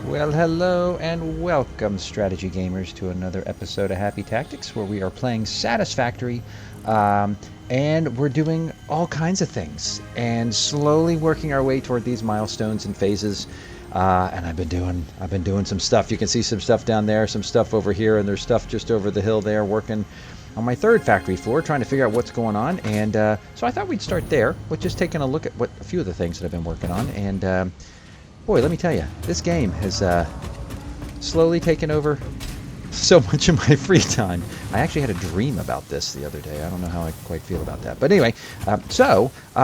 Well, hello and welcome, strategy gamers, to another episode of Happy Tactics, where we are playing Satisfactory, and we're doing all kinds of things and slowly working our way toward these milestones and phases. And I've been doing some stuff. You can see some stuff down there, some stuff over here, and there's stuff just over the hill there, working on my third factory floor, trying to figure out what's going on. And so I thought we'd start there with just taking a look at what a few of the things that I've been working on. And boy, let me tell you, this game has slowly taken over so much of my free time. I actually had a dream about this the other day. I don't know how I quite feel about that. But anyway,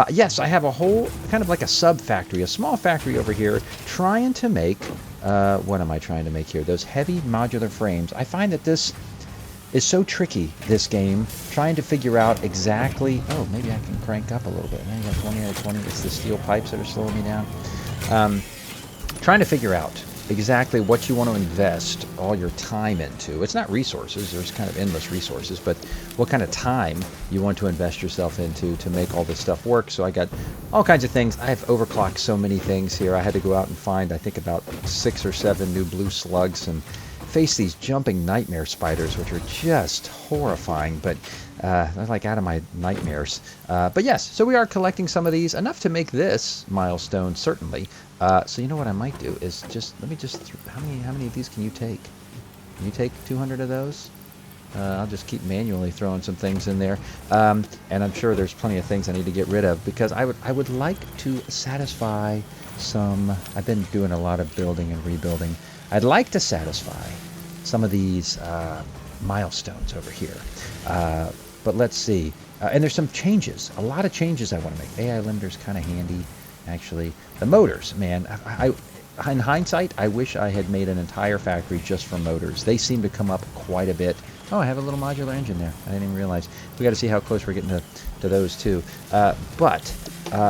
yes, I have a whole, kind of like a sub-factory, a small factory over here, trying to make, what am I trying to make here? Those heavy modular frames. I find that this is so tricky, this game, trying to figure out exactly, oh, maybe I can crank up a little bit. Now you got 20 out of 20. It's the steel pipes that are slowing me down. Trying to figure out exactly what you want to invest all your time into. It's not resources, there's kind of endless resources, but what kind of time you want to invest yourself into to make all this stuff work. So I got all kinds of things. I've overclocked so many things here. I had to go out and find, I think, about 6 or 7 new blue slugs and face these jumping nightmare spiders, which are just horrifying, but they're like out of my nightmares. But yes, so we are collecting some of these, enough to make this milestone, certainly. So you know what I might do is just, how many of these can you take? Can you take 200 of those? I'll just keep manually throwing some things in there. And I'm sure there's plenty of things I need to get rid of, because I would like to satisfy some, I've been doing a lot of building and rebuilding. I'd like to satisfy some of these milestones over here. But let's see. And there's some changes, a lot of changes I want to make. AI limiter's kind of handy, actually. The motors, man, in hindsight, I wish I had made an entire factory just for motors. They seem to come up quite a bit. Oh, I have a little modular engine there. I didn't even realize. We got to see how close we're getting to those too. But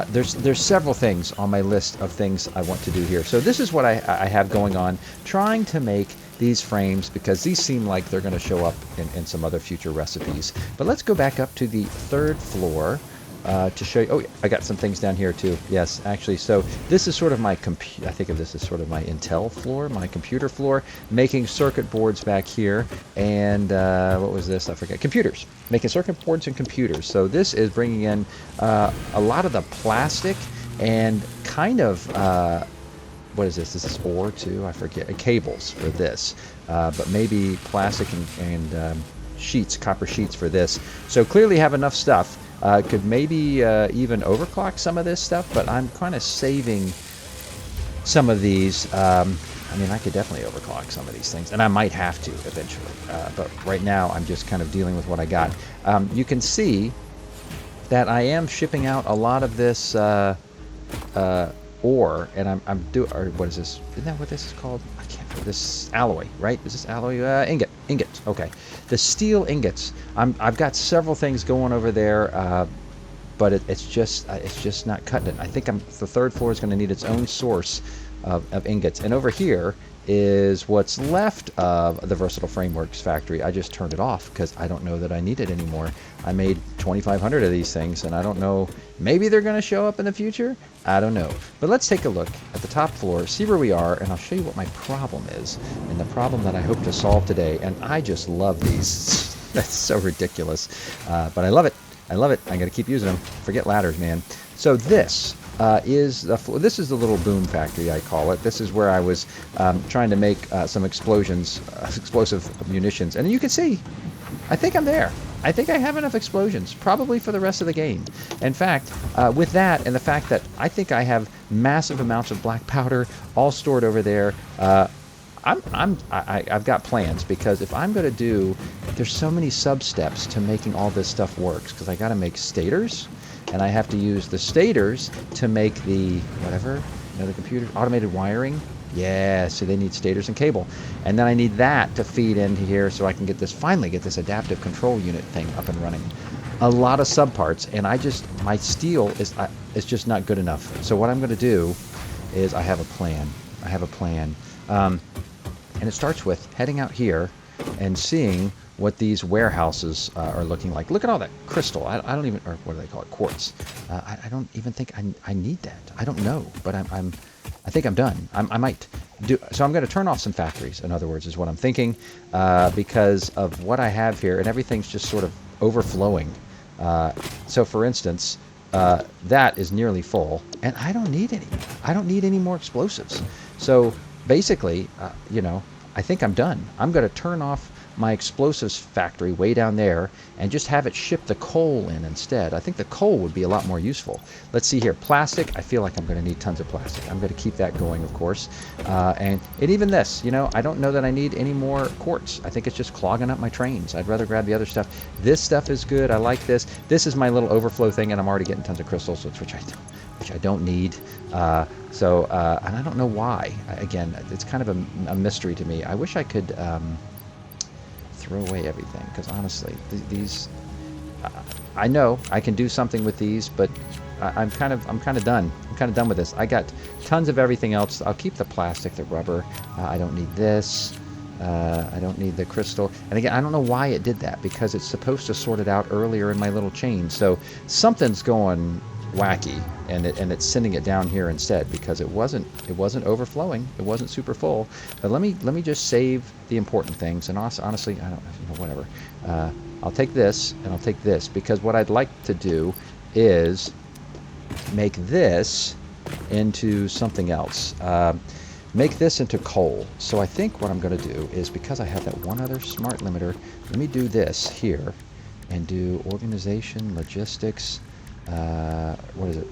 there's several things on my list of things I want to do here. So this is what I have going on, trying to make these frames, because these seem like they're going to show up in some other future recipes. But let's go back up to the third floor to show you. Oh, yeah, I got some things down here too. Yes, actually. So this is sort of my I think of this as sort of my Intel floor, my computer floor, making circuit boards back here. And what was this? I forget. Computers. Making circuit boards and computers. So this is bringing in a lot of the plastic and kind of what is this? This is ore too. I forget. Cables for this, but maybe plastic and sheets, copper sheets for this. So clearly have enough stuff. Could maybe even overclock some of this stuff, but I'm kind of saving some of these. I mean, I could definitely overclock some of these things, and I might have to eventually. But right now, I'm just kind of dealing with what I got. You can see that I am shipping out a lot of this ore, and I'm doing, or what is this? Isn't that what this is called? I can't remember. This alloy, right? Is this alloy? Ingot. Okay. The steel ingots. I've got several things going over there, but it's just not cutting it. I think the third floor is going to need its own source of ingots, and over here is what's left of the Versatile Frameworks factory. I just turned it off because I don't know that I need it anymore. I made 2,500 of these things, and I don't know, maybe they're going to show up in the future? I don't know. But let's take a look at the top floor, see where we are, and I'll show you what my problem is, and the problem that I hope to solve today. And I just love these. That's so ridiculous. But I love it. I love it. I'm going to keep using them. Forget ladders, man. So this is the little boom factory, I call it. This is where I was trying to make some explosive munitions. And you can see, I think I'm there. I think I have enough explosions, probably for the rest of the game. In fact, with that and the fact that I think I have massive amounts of black powder all stored over there, I've got plans, because if I'm going to do, there's so many sub-steps to making all this stuff works, because I got to make stators, and I have to use the stators to make the, whatever, the computer, automated wiring. Yeah, so they need stators and cable. And then I need that to feed into here so I can finally get this adaptive control unit thing up and running. A lot of subparts, and my steel is just not good enough. So what I'm going to do is I have a plan. And it starts with heading out here and seeing what these warehouses are looking like. Look at all that crystal. I don't even, or what do they call it? Quartz. I don't even think I need that. I don't know, but I think I'm done. I might So I'm going to turn off some factories, in other words, is what I'm thinking, because of what I have here, and everything's just sort of overflowing. So for instance, that is nearly full, and I don't need any. I don't need any more explosives. So basically, you know, I think I'm done. I'm going to turn off my explosives factory way down there and just have it ship the coal in instead. I think the coal would be a lot more useful. Let's see here. Plastic, I feel like I'm going to need tons of plastic. I'm going to keep that going, of course. And even this, you know, I don't know that I need any more quartz. I think it's just clogging up my trains. I'd rather grab the other stuff. This stuff is good. I like this. This is my little overflow thing, and I'm already getting tons of crystals, which I don't need. And I don't know why. Again, it's kind of a mystery to me. I wish I could throw away everything, because honestly, these, I know I can do something with these, but I'm kind of done. I'm kind of done with this. I got tons of everything else. I'll keep the plastic, the rubber. I don't need this. I don't need the crystal. And again, I don't know why it did that, because it's supposed to sort it out earlier in my little chain. So something's going wacky, and it's sending it down here instead, because it wasn't overflowing. It wasn't super full. But let me just save the important things. And honestly, I don't, you know, whatever. I'll take this and I'll take this, because what I'd like to do is make this into something else. Make this into coal. So I think what I'm going to do is, because I have that one other smart limiter, let me do this here and do organization, logistics. What is it?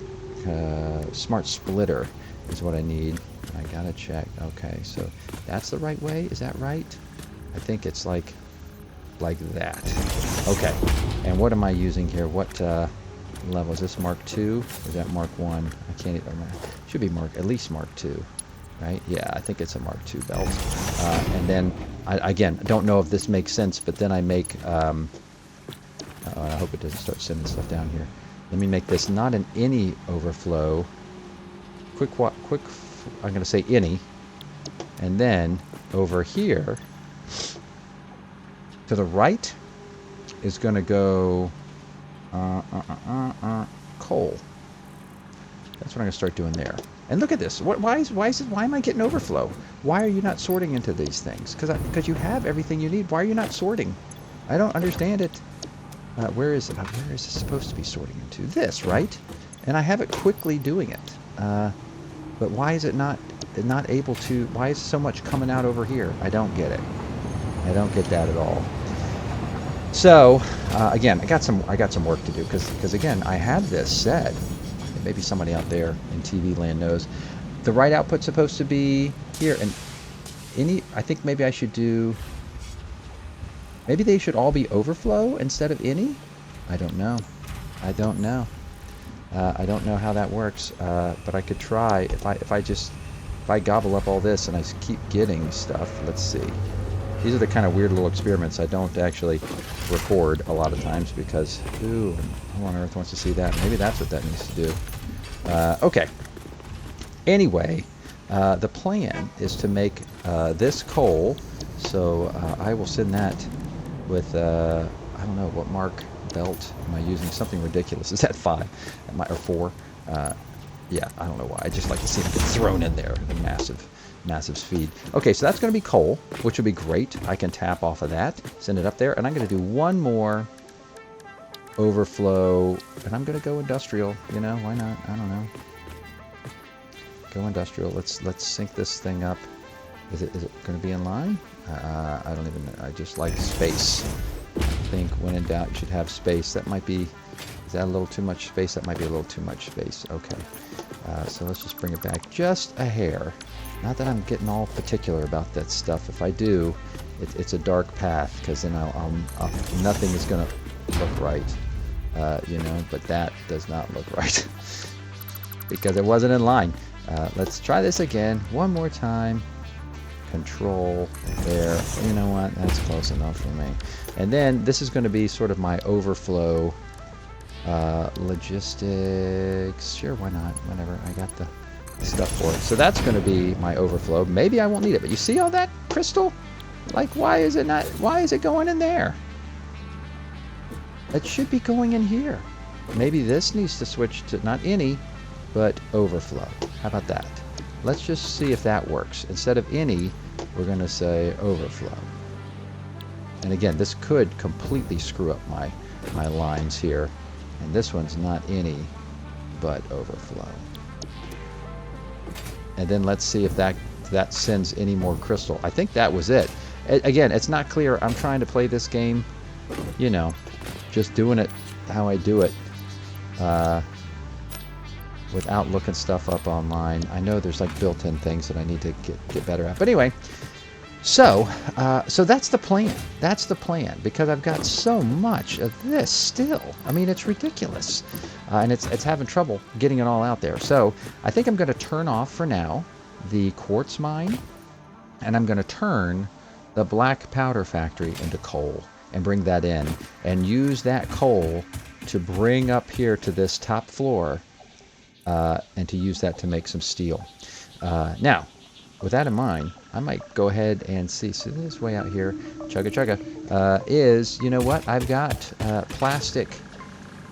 Smart splitter is what I need. I gotta check. Okay, so that's the right way. Is that right? I think it's like that. Okay. And what am I using here? What level is this? Mark 2? Or is that Mark 1? I can't even remember. Should be at least Mark 2. Right? Yeah, I think it's a Mark 2 belt. And then, again, I don't know if this makes sense, but then I make, I hope it doesn't start sending stuff down here. Let me make this not an any overflow. Quick, I'm going to say any. And then over here, to the right, is going to go coal. That's what I'm going to start doing there. And look at this. Why am I getting overflow? Why are you not sorting into these things? Because you have everything you need. Why are you not sorting? I don't understand it. Where is it? Where is it supposed to be sorting into? This, right? And I have it quickly doing it. But why is it not able to? Why is so much coming out over here? I don't get it. I don't get that at all. So again, I got some work to do, because again, I have this set. Maybe somebody out there in TV land knows. The right output's supposed to be here, and I think maybe I should do. Maybe they should all be overflow instead of any? I don't know. I don't know. I don't know how that works, but I could try. If I gobble up all this and I keep getting stuff, let's see. These are the kind of weird little experiments I don't actually record a lot of times, because who on earth wants to see that? Maybe that's what that needs to do. Okay. Anyway, the plan is to make this coal, so I will send that with, I don't know, what mark belt am I using? Something ridiculous. Is that 5? Or 4? Yeah, I don't know why. I just like to see it get thrown in there. The massive speed. Okay, so that's going to be coal, which would be great. I can tap off of that, send it up there, and I'm going to do one more overflow, and I'm going to go industrial. You know, why not? I don't know. Go industrial. Let's sync this thing up. Is it going to be in line? I don't even know. I just like space. I think when in doubt, you should have space. That might be. Is that a little too much space? That might be a little too much space. Okay. So let's just bring it back just a hair. Not that I'm getting all particular about that stuff. If I do, it's a dark path, because then nothing is going to look right. You know, but that does not look right because it wasn't in line. Let's try this again one more time. Control there. You know what? That's close enough for me. And then this is going to be sort of my overflow. Logistics. Sure, why not? Whenever I got the stuff for it. So that's going to be my overflow. Maybe I won't need it, but you see all that crystal? Like, why is it going in there? It should be going in here. Maybe this needs to switch to not any, but overflow. How about that? let's just see if that works. Instead of any, we're going to say overflow. And again, this could completely screw up my lines here. And this one's not any, but overflow. And then let's see if that sends any more crystal. I think that was it. Again, it's not clear. I'm trying to play this game, you know, just doing it how I do it, without looking stuff up online. I know there's like built-in things that I need to get better at. But anyway, so that's the plan. That's the plan, because I've got so much of this still. I mean, it's ridiculous. And it's having trouble getting it all out there. So I think I'm going to turn off for now the quartz mine, and I'm going to turn the black powder factory into coal and bring that in and use that coal to bring up here to this top floor, and to use that to make some steel. Now, with that in mind, I might go ahead and see. So this way out here, chugga chugga, is, you know what? I've got plastic.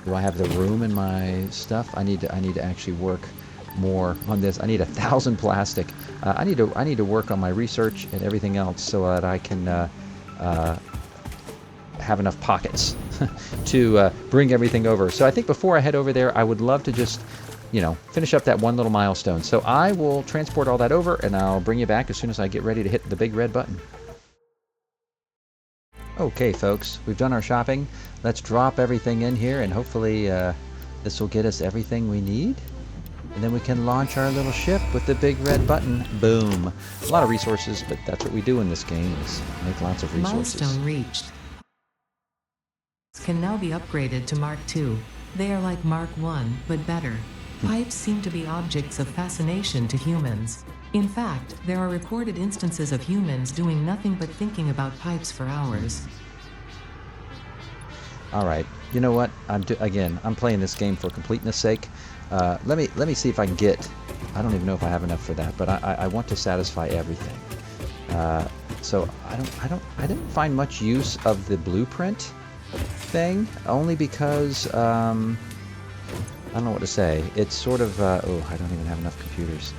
Do I have the room in my stuff? I need to actually work more on this. I need 1,000 plastic. I need to work on my research and everything else so that I can have enough pockets to bring everything over. So I think before I head over there, I would love to just, you know, finish up that one little milestone. So I will transport all that over, and I'll bring you back as soon as I get ready to hit the big red button. Okay, folks, we've done our shopping. Let's drop everything in here, and hopefully this will get us everything we need. And then we can launch our little ship with the big red button. Boom. A lot of resources, but that's what we do in this game, is make lots of resources. Milestone reached. Can now be upgraded to Mark II. They are like Mark I, but better. Pipes seem to be objects of fascination to humans. In fact, there are recorded instances of humans doing nothing but thinking about pipes for hours. All right. You know what? I'm playing this game for completeness sake. Let me see if I can get. I don't even know if I have enough for that, but I want to satisfy everything. So I didn't find much use of the blueprint thing, only because I don't know what to say. It's sort of oh, I don't even have enough computers.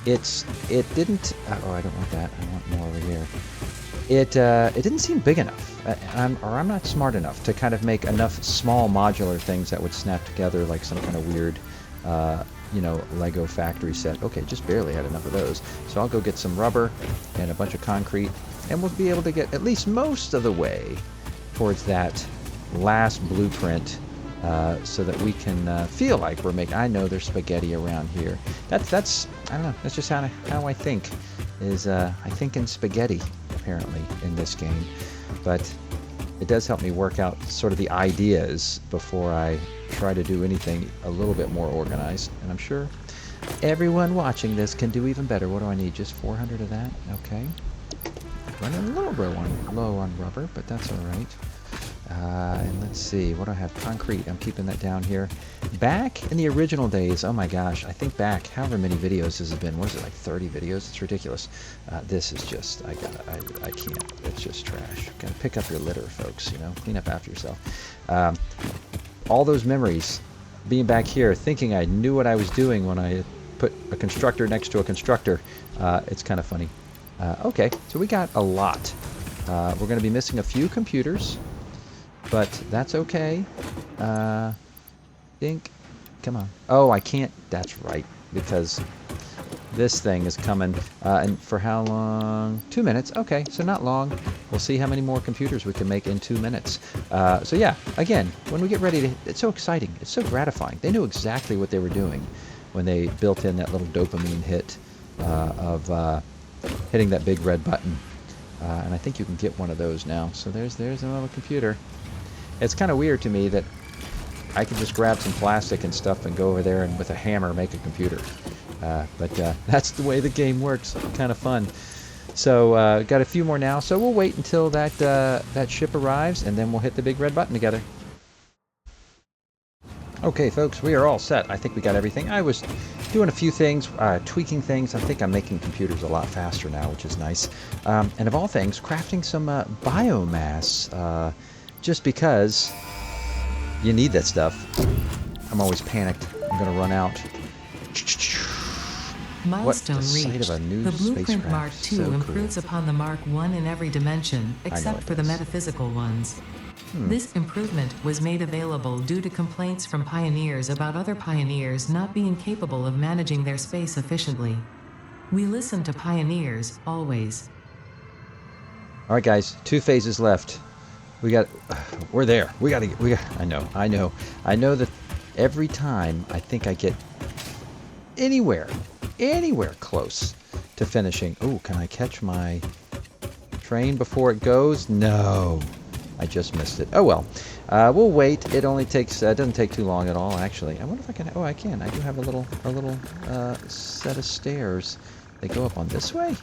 It didn't. Oh, I don't want that. I want more over here. It didn't seem big enough, I'm not smart enough to kind of make enough small modular things that would snap together like some kind of weird, you know, Lego factory set. Okay, just barely had enough of those. So I'll go get some rubber and a bunch of concrete, and we'll be able to get at least most of the way towards that last blueprint, so that we can feel like we're making. I know there's spaghetti around here. That's I don't know. That's just how I think. Is I think in spaghetti apparently in this game, but it does help me work out sort of the ideas before I try to do anything a little bit more organized. And I'm sure everyone watching this can do even better. What do I need? Just 400 of that? Okay. Running a little bit low on rubber, but that's all right. And let's see, what do I have? Concrete. I'm keeping that down here. Back in the original days, oh my gosh, I think back, however many videos this has been, what is it, like 30 videos? It's ridiculous. This is just, I can't. It's just trash. Gotta pick up your litter, folks, you know, clean up after yourself. All those memories, being back here, thinking I knew what I was doing when I put a constructor next to a constructor. It's kind of funny. Okay, so we got a lot. We're going to be missing a few computers, but that's okay. Come on. Oh, I can't. That's right, because this thing is coming. And for how long? 2 minutes. Okay, so not long. We'll see how many more computers we can make in 2 minutes. So yeah, again, when we get ready to, it's so exciting. It's so gratifying. They knew exactly what they were doing when they built in that little dopamine hit of hitting that big red button. And I think you can get one of those now. So there's a little computer. It's kind of weird to me that I can just grab some plastic and stuff and go over there and with a hammer make a computer. But that's the way the game works. Kind of fun. So got a few more now. So we'll wait until that ship arrives, and then we'll hit the big red button together. Okay, folks, we are all set. I think we got everything. I was doing a few things, tweaking things. I think I'm making computers a lot faster now, which is nice. And of all things, crafting some biomass, just because you need that stuff. I'm always panicked. I'm going to run out. Milestone the sight reached. of a new The blueprint spacecraft. Mark II So improves cool. upon the Mark I in every dimension, except it for the does. metaphysical ones. This improvement was made available due to complaints from pioneers about other pioneers not being capable of managing their space efficiently. We listen to pioneers, always. All right, guys, 2 phases left. We're there. I know that every time I think I get anywhere close to finishing. Oh, can I catch my train before it goes? No, I just missed it. Oh well, we'll wait. It only takes, doesn't take too long at all, actually. I wonder if I can, oh, I can. I do have a little set of stairs. They go up on this way?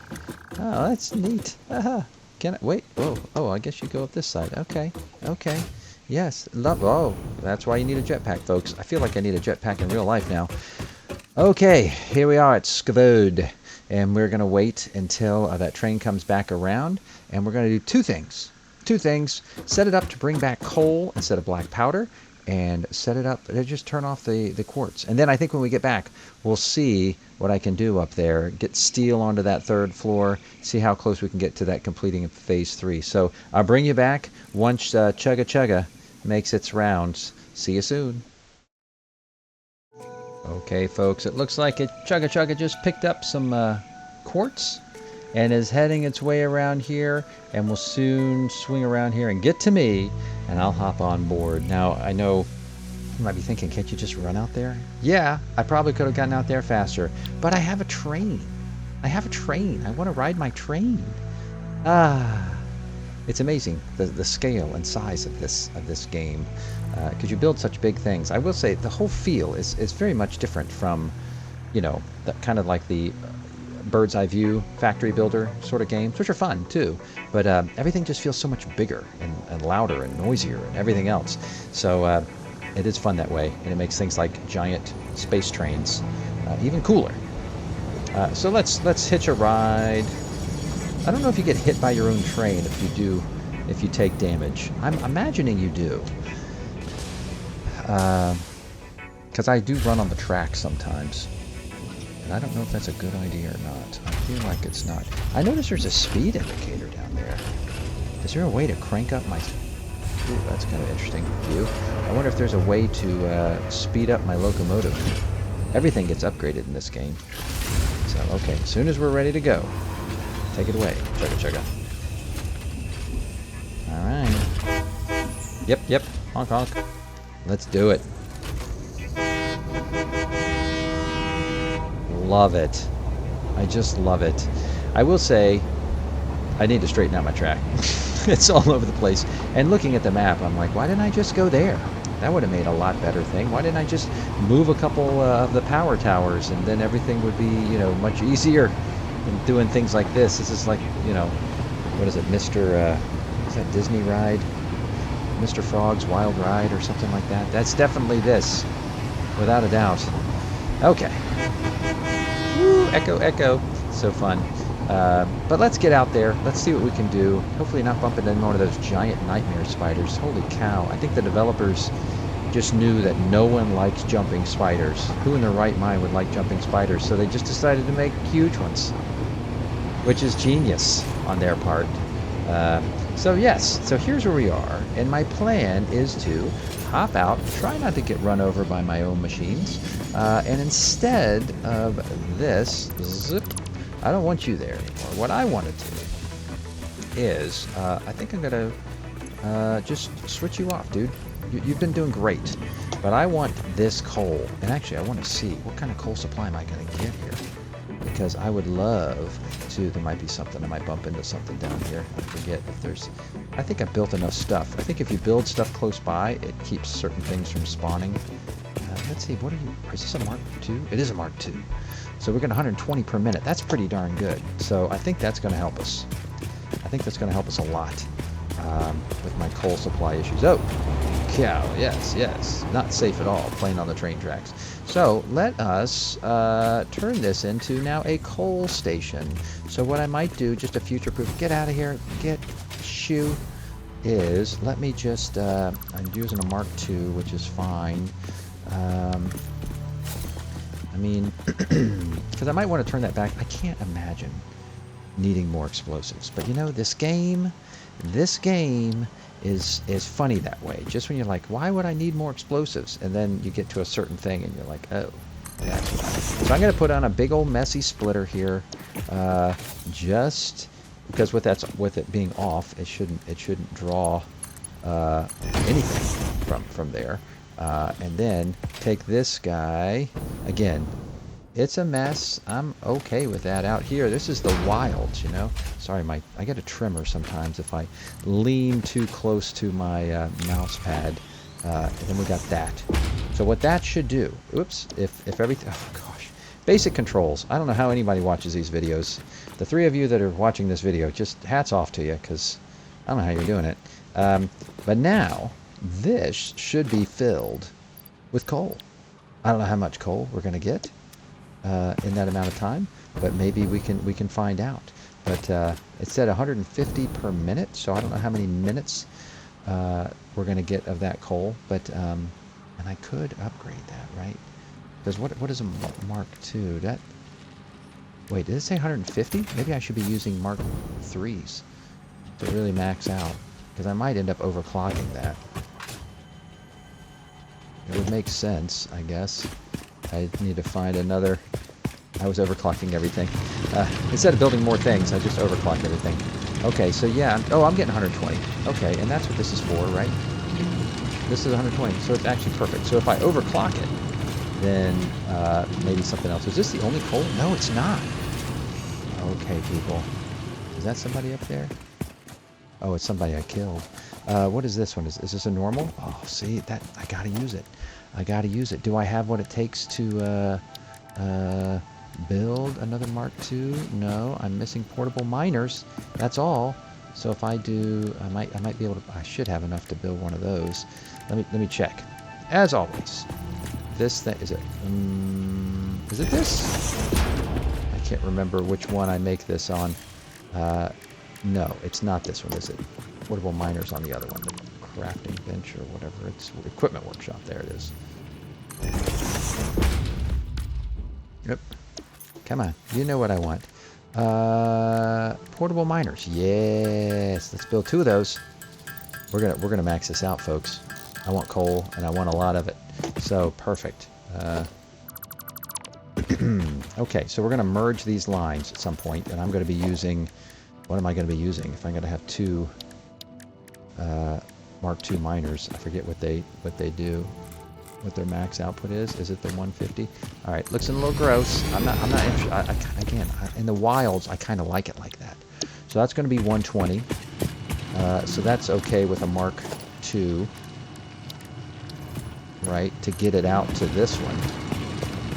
Oh, that's neat. Can I, wait, whoa, oh, I guess you go up this side. Okay, okay. Yes, oh, that's why you need a jetpack, folks. I feel like I need a jetpack in real life now. Okay, here we are at Skvod, and we're going to wait until that train comes back around, and we're going to do 2 things. 2 things. Set it up to bring back coal instead of black powder, and set it up to just turn off the quartz. And then I think when we get back, we'll see what I can do up there. Get steel onto that 3rd floor, see how close we can get to that completing of phase 3. So I'll bring you back once Chugga Chugga makes its rounds. See you soon. Okay, folks, it looks like Chugga Chugga just picked up some quartz and is heading its way around here, and will soon swing around here and get to me, and I'll hop on board. Now, I know you might be thinking, can't you just run out there? Yeah, I probably could have gotten out there faster, but I have a train. I want to ride my train. It's amazing the scale and size of this game, because you build such big things. I will say the whole feel is very much different from, you know, the kind of like the bird's eye view factory builder sort of games, which are fun too. But everything just feels so much bigger and louder and noisier and everything else. So it is fun that way, and it makes things like giant space trains even cooler. So let's hitch a ride. I don't know if you get hit by your own train. If you take damage. I'm imagining you do. Because I do run on the track sometimes. And I don't know if that's a good idea or not. I feel like it's not. I notice there's a speed indicator down there. Is there a way to crank up my... Ooh, that's kind of interesting view. I wonder if there's a way to speed up my locomotive. Everything gets upgraded in this game. So, okay, as soon as we're ready to go, take it away. Chugga chugga. Alright. Yep. Honk honk. Let's do it. Love it. I just love it. I will say, I need to straighten out my track. It's all over the place. And looking at the map, I'm like, why didn't I just go there? That would have made a lot better thing. Why didn't I just move a couple of the power towers, and then everything would be, you know, much easier than doing things like this. This is like, you know, what is it, Mr. Is that Disney ride? Mr. Frog's Wild Ride or something like that? That's definitely this, without a doubt. Okay. Woo, echo, echo. So fun. But let's get out there. Let's see what we can do. Hopefully not bump into one of those giant nightmare spiders. Holy cow. I think the developers just knew that no one likes jumping spiders. Who in their right mind would like jumping spiders? So they just decided to make huge ones, which is genius on their part. So yes, so here's where we are. And my plan is to hop out, try not to get run over by my own machines. And instead of this, zip, I don't want you there anymore. What I want to do is, I think I'm going to just switch you off, dude. You've been doing great. But I want this coal. And actually, I want to see what kind of coal supply am I going to get here. Because I would love to, there might be something, I might bump into something down here. I forget if there's, I think I've built enough stuff. I think if you build stuff close by, it keeps certain things from spawning. Let's see, what are you, is this a Mark II? It is a Mark II. So we're getting 120 per minute. That's pretty darn good. So I think that's going to help us. I think that's going to help us a lot with my coal supply issues. Oh, cow, yes. Not safe at all, playing on the train tracks. So let us turn this into now a coal station. So what I might do, just a future-proof, get out of here, shoo, is, let me just, I'm using a Mark II, which is fine. I mean, because I might want to turn that back. I can't imagine needing more explosives. But you know, this game is funny that way. Just when you're like, why would I need more explosives? And then you get to a certain thing and you're like, oh, that's why. So I'm going to put on a big old messy splitter here, just because with it being off, it shouldn't draw anything from there. And then take this guy again. It's a mess. I'm okay with that out here. This is the wilds, you know. Sorry, I get a tremor sometimes if I lean too close to my mouse pad. And then we got that. So what that should do, oops, if everything, oh gosh, basic controls. I don't know how anybody watches these videos. The three of you that are watching this video, just hats off to you, because I don't know how you're doing it. But now, this should be filled with coal. I don't know how much coal we're going to get in that amount of time, but maybe we can find out. But it said 150 per minute, so I don't know how many minutes we're going to get of that coal. But and I could upgrade that, right? Because what is a Mark II? That, wait, did it say 150? Maybe I should be using Mark IIIs to really max out, because I might end up overclocking that. It would make sense, I guess. I need to find another. I was overclocking everything. Instead of building more things, I just overclocked everything. Okay, so yeah. I'm getting 120. Okay, and that's what this is for, right? This is 120, so it's actually perfect. So if I overclock it, then maybe something else. Is this the only coal? No, it's not. Okay, people. Is that somebody up there? Oh, it's somebody I killed. What is this one? Is this a normal? Oh, see, that I gotta use it. I gotta use it. Do I have what it takes to build another Mark II? No, I'm missing portable miners. That's all. So if I do, I might be able to. I should have enough to build one of those. Let me check. As always, this thing is it. Is it this? I can't remember which one I make this on. No, it's not this one, is it? Portable miners on the other one. The crafting bench or whatever. It's equipment workshop. There it is. Yep. Come on. You know what I want. Portable miners. Yes. Let's build 2 of those. We're gonna max this out, folks. I want coal and I want a lot of it. So perfect. Okay, so we're gonna merge these lines at some point, and I'm gonna be using. What am I going to be using if I'm going to have 2 Mark II miners? I forget what they do, what their max output is. Is it the 150? All right, looks a little gross. I'm not interested. Again, in the wilds, I kind of like it like that. So that's going to be 120. So that's okay with a Mark II, right? To get it out to this one.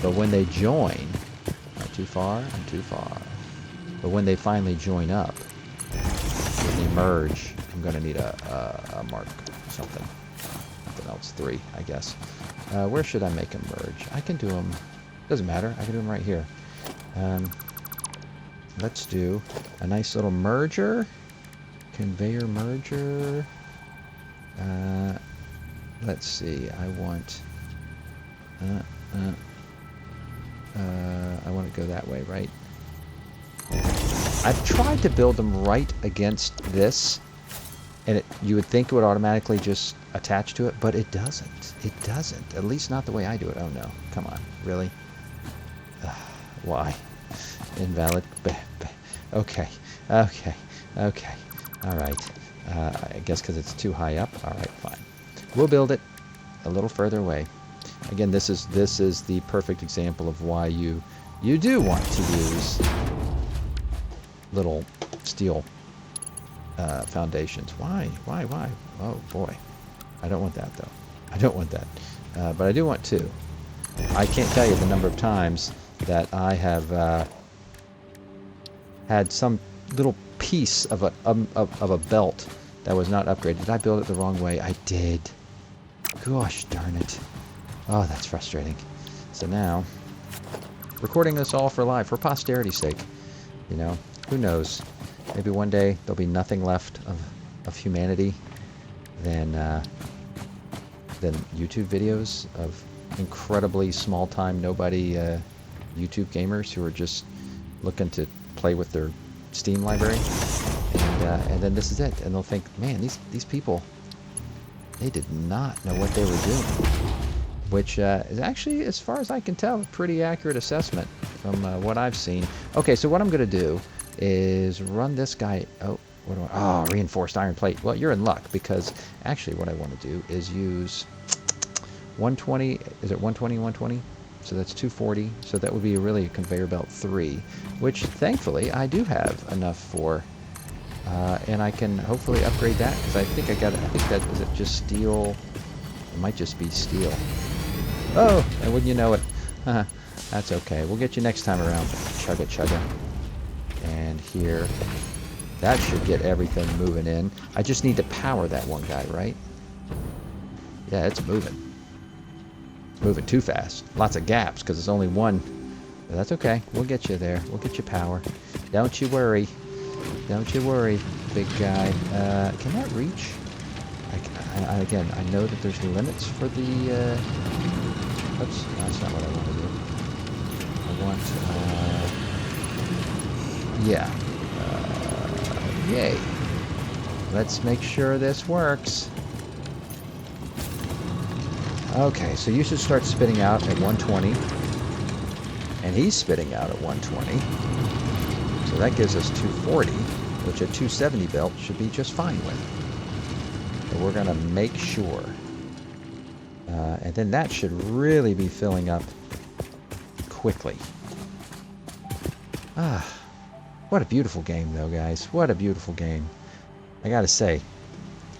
But when they join, not too far. I'm too far. But when they finally join up, when they merge, I'm going to need a Mark something else, 3, I guess. Where should I make them merge? I can do them, doesn't matter, I can do them right here. Let's do a nice little merger, conveyor merger. Let's see, I want to go that way, right? I've tried to build them right against this, and you would think it would automatically just attach to it, but it doesn't. It doesn't. At least not the way I do it. Oh no, come on, really? Why? Invalid. Okay, okay, okay. All right. I guess because it's too high up. All right, fine. We'll build it a little further away. Again, this is the perfect example of why you do want to use little steel foundations. Why? Oh boy, I don't want that though. I don't want that, but I do want 2. I can't tell you the number of times that I have had some little piece of a belt that was not upgraded. Did I build it the wrong way? I did. Gosh darn it. Oh, that's frustrating. So now, recording this all for posterity's sake. You know, who knows? Maybe one day there'll be nothing left of humanity than YouTube videos of incredibly small-time nobody YouTube gamers who are just looking to play with their Steam library, and then this is it, and they'll think, man, these people, they did not know what they were doing, which is actually, as far as I can tell, a pretty accurate assessment from what I've seen. Okay, so what I'm going to do is run this guy. Oh, what do I? Oh, reinforced iron plate. Well, you're in luck, because actually what I want to do is use 120. Is it 120, 120? So that's 240. So that would be really a conveyor belt 3, which thankfully I do have enough for. And I can hopefully upgrade that, because I think I think that, is it just steel? It might just be steel. Oh, and wouldn't you know it? That's okay. We'll get you next time around. Chugga chugga. And here. That should get everything moving in. I just need to power that one guy, right? Yeah, it's moving. Moving too fast. Lots of gaps because it's only one. But that's okay. We'll get you there. We'll get you power. Don't you worry. Don't you worry, big guy. Can that reach? Again, I know that there's limits for the... Oops, that's not what I want to do. I want... Yeah. Yay. Let's make sure this works. Okay, so you should start spitting out at 120. And he's spitting out at 120. So that gives us 240, which a 270 belt should be just fine with. So we're going to make sure. And then that should really be filling up quickly. Ah, what a beautiful game, though, guys. What a beautiful game. I gotta say,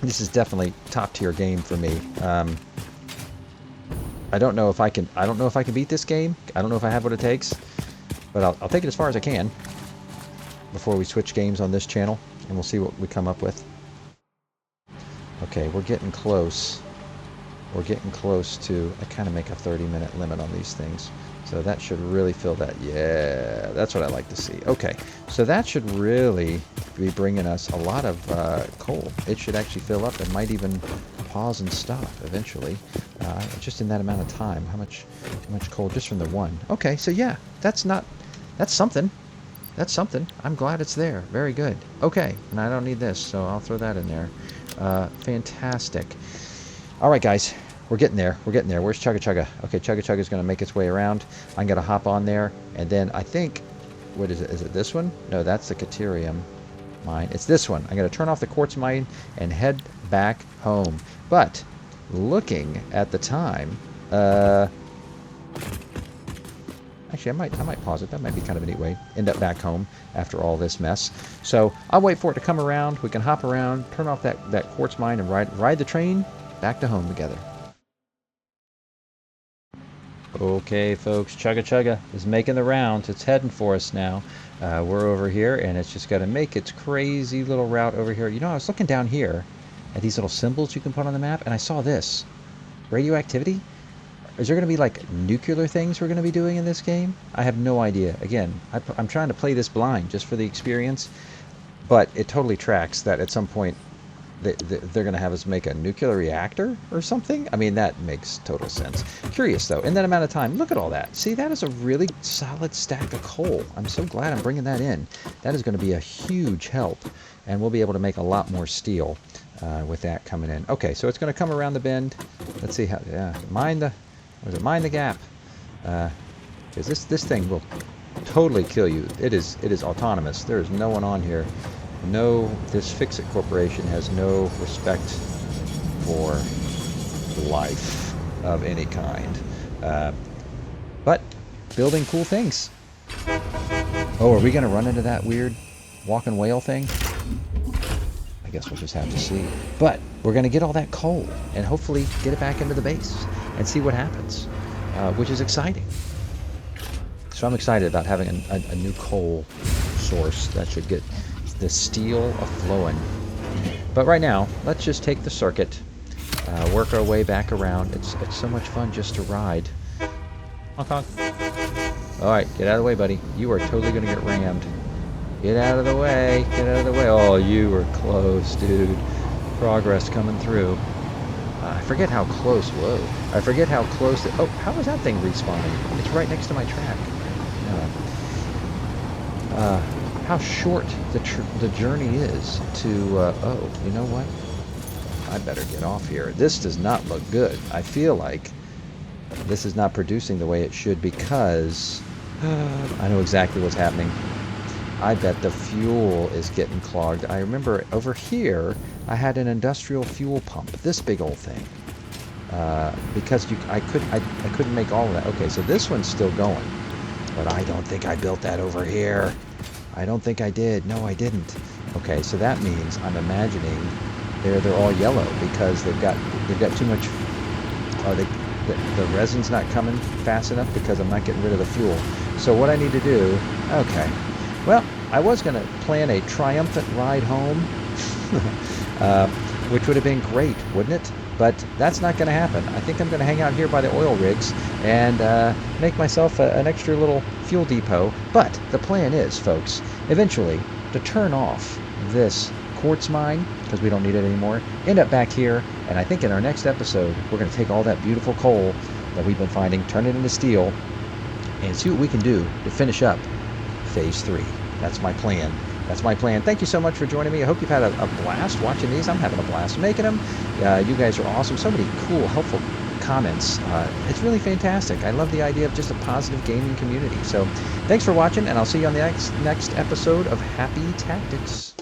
this is definitely top-tier game for me. I don't know if I can beat this game. I don't know if I have what it takes, but I'll take it as far as I can before we switch games on this channel, and we'll see what we come up with. Okay, we're getting close. We're getting close to... I kind of make a 30-minute limit on these things. So that should really fill that. Yeah, that's what I like to see. Okay, so that should really be bringing us a lot of coal. It should actually fill up and might even pause and stop eventually. Just in that amount of time. How much coal just from the one? Okay, so yeah, that's something. That's something. I'm glad it's there. Very good. Okay, and I don't need this, so I'll throw that in there. Fantastic. All right, guys. We're getting there. We're getting there. Where's Chugga Chugga? Okay, Chugga Chugga is going to make its way around. I'm going to hop on there, and then I think... What is it? Is it this one? No, that's the Caterium mine. It's this one. I'm going to turn off the quartz mine and head back home. But, looking at the time... Actually, I might pause it. That might be kind of a neat way. End up back home after all this mess. So, I'll wait for it to come around. We can hop around, turn off that quartz mine, and ride the train back to home together. Okay, folks, Chugga Chugga is making the rounds. It's heading for us now. We're over here, and it's just got to make its crazy little route over here. You know, I was looking down here at these little symbols you can put on the map, and I saw this. Radioactivity? Is there going to be, like, nuclear things we're going to be doing in this game? I have no idea. Again, I'm trying to play this blind just for the experience, but it totally tracks that at some point they're going to have us make a nuclear reactor or something. I mean, that makes total sense. Curious, though, in that amount of time, look at all that. See, that is a really solid stack of coal. I'm so glad I'm bringing that in. That is going to be a huge help, and we'll be able to make a lot more steel with that coming in. Okay, so it's going to come around the bend. Let's see how... Yeah, mind the gap. Because this thing will totally kill you. It is autonomous. There is no one on here. No, this Fix-It Corporation has no respect for life of any kind. But building cool things. Oh, are we going to run into that weird walking whale thing? I guess we'll just have to see. But we're going to get all that coal and hopefully get it back into the base and see what happens, which is exciting. So I'm excited about having a new coal source that should get the steel a-flowing. But right now, let's just take the circuit, work our way back around. It's so much fun just to ride. Honk honk. Alright, get out of the way, buddy. You are totally going to get rammed. Get out of the way. Get out of the way. Oh, you were close, dude. Progress coming through. I forget how close. Whoa! I forget how close. Oh, how is that thing respawning? It's right next to my track. How short the journey is to. Oh, you know what? I better get off here. This does not look good. I feel like this is not producing the way it should because I know exactly what's happening. I bet the fuel is getting clogged. I remember over here I had an industrial fuel pump, this big old thing, because I couldn't make all of that. Okay, so this one's still going, but I don't think I built that over here. I don't think I did. No, I didn't. Okay, so that means I'm imagining they're all yellow because they've got too much. The resin's not coming fast enough because I'm not getting rid of the fuel. So what I need to do, okay, well, I was going to plan a triumphant ride home, which would have been great, wouldn't it? But that's not going to happen. I think I'm going to hang out here by the oil rigs and make myself an extra little fuel depot. But the plan is, folks, eventually to turn off this quartz mine, because we don't need it anymore, end up back here, and I think in our next episode, we're going to take all that beautiful coal that we've been finding, turn it into steel, and see what we can do to finish up Phase 3. That's my plan. That's my plan. Thank you so much for joining me. I hope you've had a blast watching these. I'm having a blast making them. You guys are awesome. So many cool, helpful comments. It's really fantastic. I love the idea of just a positive gaming community. So thanks for watching, and I'll see you on the next episode of Happy Tactics.